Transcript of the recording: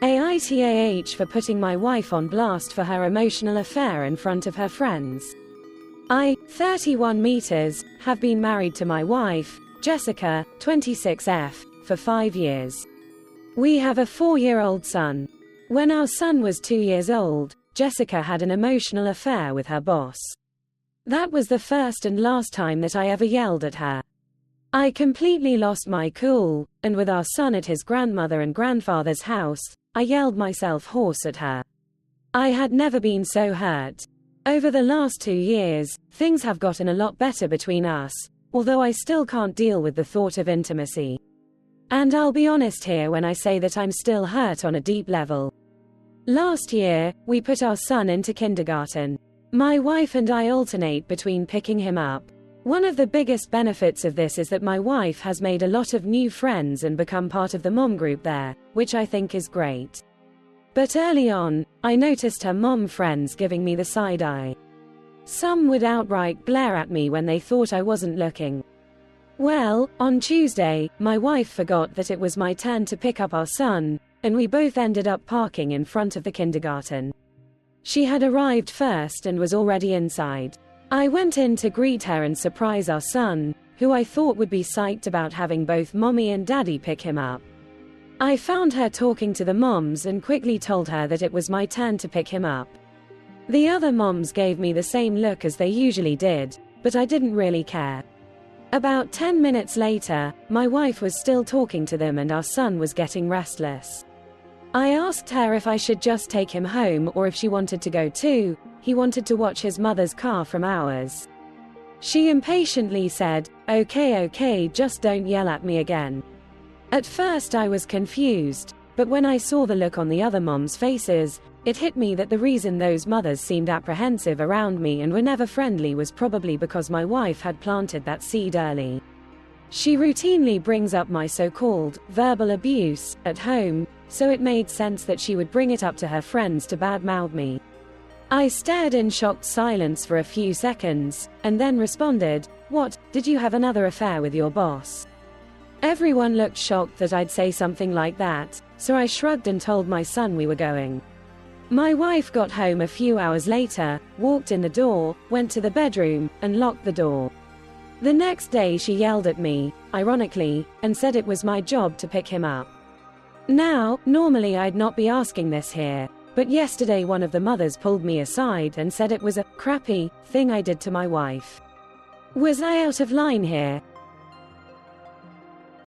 AITAH for putting my wife on blast for her emotional affair in front of her friends. I, 31 meters, have been married to my wife, Jessica, 26F, for 5 years. We have a 4-year-old son. When our son was 2 years old, Jessica had an emotional affair with her boss. That was the first and last time that I ever yelled at her. I completely lost my cool, and with our son at his grandmother and grandfather's house, I yelled myself hoarse at her. I had never been so hurt. Over the last 2 years, things have gotten a lot better between us, although I still can't deal with the thought of intimacy. And I'll be honest here when I say that I'm still hurt on a deep level. Last year, we put our son into kindergarten. My wife and I alternate between picking him up. One of the biggest benefits of this is that my wife has made a lot of new friends and become part of the mom group there, which I think is great. But early on, I noticed her mom friends giving me the side eye. Some would outright glare at me when they thought I wasn't looking. Well, on Tuesday, my wife forgot that it was my turn to pick up our son, and we both ended up parking in front of the kindergarten. She had arrived first and was already inside. I went in to greet her and surprise our son, who I thought would be psyched about having both mommy and daddy pick him up. I found her talking to the moms and quickly told her that it was my turn to pick him up. The other moms gave me the same look as they usually did, but I didn't really care. About 10 minutes later, my wife was still talking to them and our son was getting restless. I asked her if I should just take him home or if she wanted to go too. He wanted to watch his mother's car from ours. She impatiently said, okay, just don't yell at me again. At first I was confused, but when I saw the look on the other moms' faces, it hit me that the reason those mothers seemed apprehensive around me and were never friendly was probably because my wife had planted that seed early. She routinely brings up my so-called verbal abuse at home, so it made sense that she would bring it up to her friends to badmouth me. I stared in shocked silence for a few seconds, and then responded, "What, did you have another affair with your boss?" Everyone looked shocked that I'd say something like that, so I shrugged and told my son we were going. My wife got home a few hours later, walked in the door, went to the bedroom, and locked the door. The next day she yelled at me, ironically, and said it was my job to pick him up. Now, normally I'd not be asking this here, but yesterday one of the mothers pulled me aside and said it was a crappy thing I did to my wife. Was I out of line here,